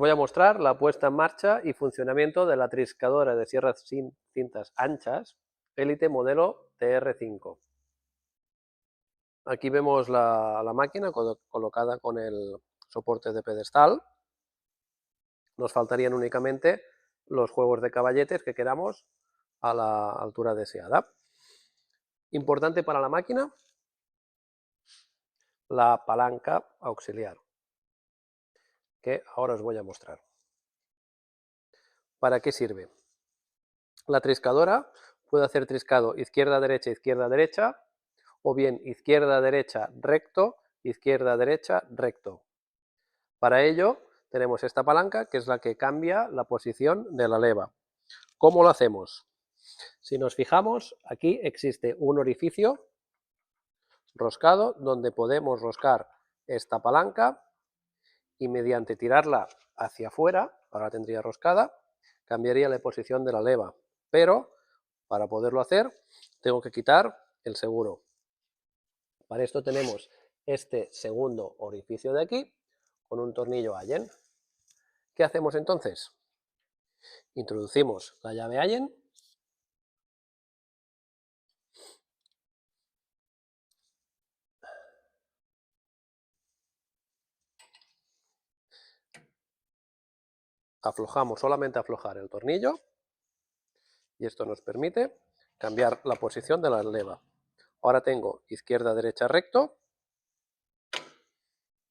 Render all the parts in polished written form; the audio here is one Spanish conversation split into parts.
voy a mostrar la puesta en marcha y funcionamiento de la triscadora de sierras sin cintas anchas Elite modelo TR5. Aquí vemos la máquina colocada con el soporte de pedestal. Nos faltarían únicamente los juegos de caballetes que queramos a la altura deseada. Importante para la máquina, la palanca auxiliar, que ahora os voy a mostrar. ¿Para qué sirve? La triscadora puede hacer triscado izquierda-derecha, o bien izquierda-derecha recto, izquierda-derecha recto. Para ello tenemos esta palanca, que es la que cambia la posición de la leva. ¿Cómo lo hacemos? Si nos fijamos, aquí existe un orificio roscado donde podemos roscar esta palanca y mediante tirarla hacia afuera, ahora la tendría roscada, cambiaría la posición de la leva. Pero para poderlo hacer tengo que quitar el seguro. Para esto tenemos este segundo orificio de aquí con un tornillo Allen. ¿Qué hacemos entonces? Introducimos la llave Allen, aflojamos, solamente aflojar el tornillo, y esto nos permite cambiar la posición de la leva. Ahora tengo izquierda-derecha recto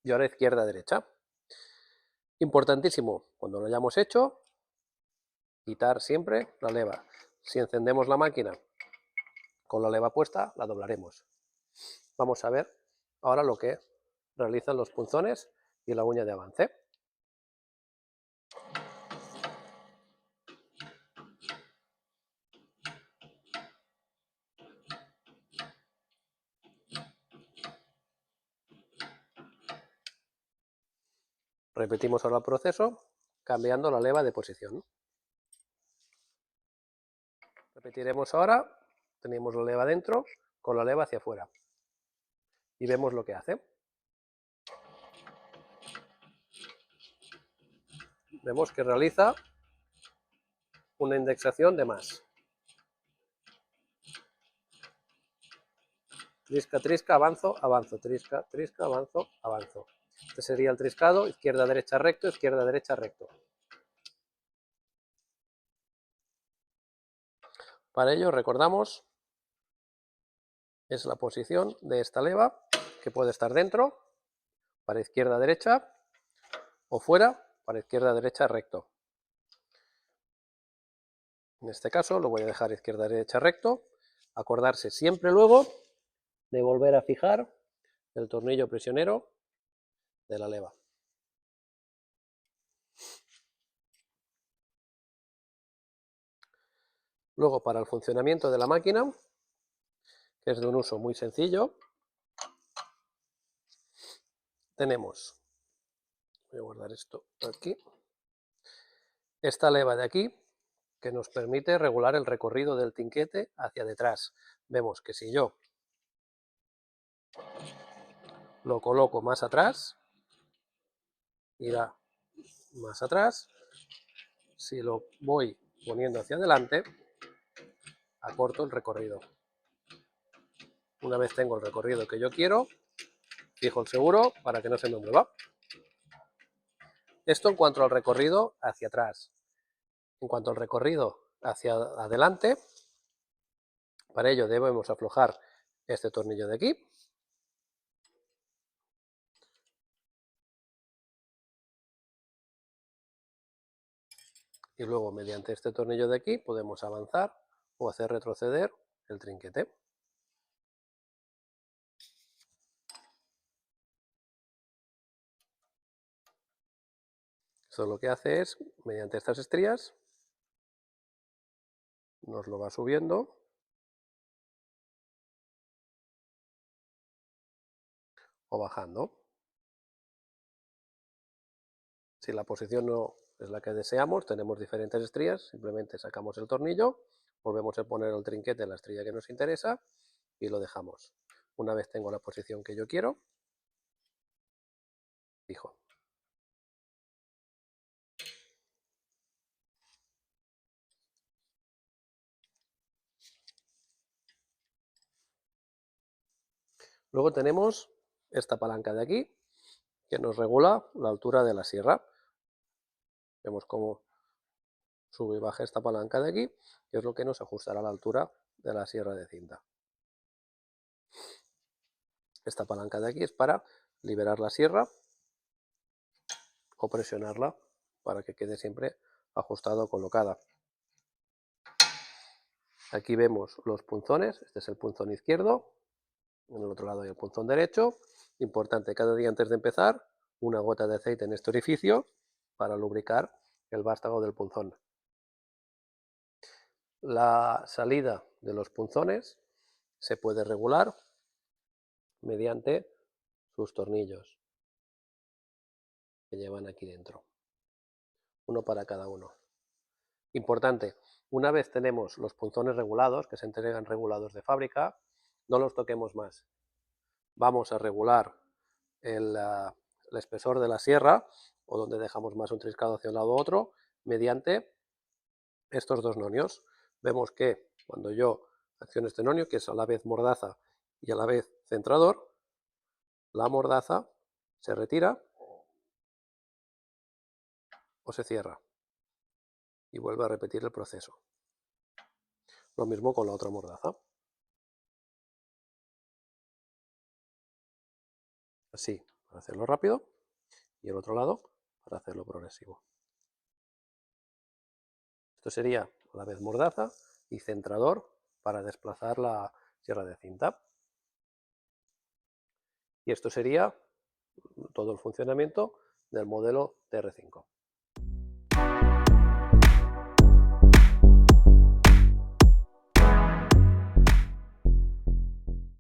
y ahora izquierda-derecha. Importantísimo, cuando lo hayamos hecho, quitar siempre la leva. Si encendemos la máquina con la leva puesta, la doblaremos. Vamos a ver ahora lo que realizan los punzones y la uña de avance. Repetimos ahora el proceso cambiando la leva de posición. Repetiremos ahora, tenemos la leva dentro con la leva hacia afuera y vemos lo que hace. Vemos que realiza una indexación de más. Trisca, trisca, avanzo, avanzo, trisca, trisca, avanzo, avanzo. Este sería el triscado, izquierda, derecha, recto, izquierda, derecha, recto. Para ello, recordamos, es la posición de esta leva, que puede estar dentro, para izquierda, derecha, o fuera, para izquierda, derecha, recto. En este caso lo voy a dejar izquierda, derecha, recto. Acordarse siempre luego de volver a fijar el tornillo prisionero de la leva. Luego, para el funcionamiento de la máquina, que es de un uso muy sencillo, tenemos, voy a guardar esto aquí, esta leva de aquí, que nos permite regular el recorrido del trinquete hacia detrás. Vemos que si yo lo coloco más atrás, irá más atrás. Si lo voy poniendo hacia adelante, acorto el recorrido. Una vez tengo el recorrido que yo quiero, fijo el seguro para que no se me mueva. Esto en cuanto al recorrido hacia atrás. En cuanto al recorrido hacia adelante, para ello debemos aflojar este tornillo de aquí. Y luego, mediante este tornillo de aquí, podemos avanzar o hacer retroceder el trinquete. Esto lo que hace es, mediante estas estrías, nos lo va subiendo o bajando. Si la posición no es la que deseamos, tenemos diferentes estrías, simplemente sacamos el tornillo, volvemos a poner el trinquete en la estrella que nos interesa y lo dejamos. Una vez tengo la posición que yo quiero, fijo. Luego tenemos esta palanca de aquí, que nos regula la altura de la sierra. Vemos cómo sube y baja esta palanca de aquí, que es lo que nos ajustará la altura de la sierra de cinta. Esta palanca de aquí es para liberar la sierra o presionarla para que quede siempre ajustada o colocada. Aquí vemos los punzones, este es el punzón izquierdo, en el otro lado hay el punzón derecho. Importante, cada día antes de empezar, una gota de aceite en este orificio para lubricar el vástago del punzón. La salida de los punzones se puede regular mediante sus tornillos que llevan aquí dentro, uno para cada uno. Importante, una vez tenemos los punzones regulados, que se entregan regulados de fábrica, no los toquemos más. Vamos a regular el espesor de la sierra, o donde dejamos más un triscado hacia un lado u otro, mediante estos dos nonios. Vemos que cuando yo acciono este nonio, que es a la vez mordaza y a la vez centrador, la mordaza se retira o se cierra y vuelve a repetir el proceso. Lo mismo con la otra mordaza. Así, para hacerlo rápido, y el otro lado para hacerlo progresivo. Esto sería a la vez mordaza y centrador para desplazar la sierra de cinta. Y esto sería todo el funcionamiento del modelo TR5.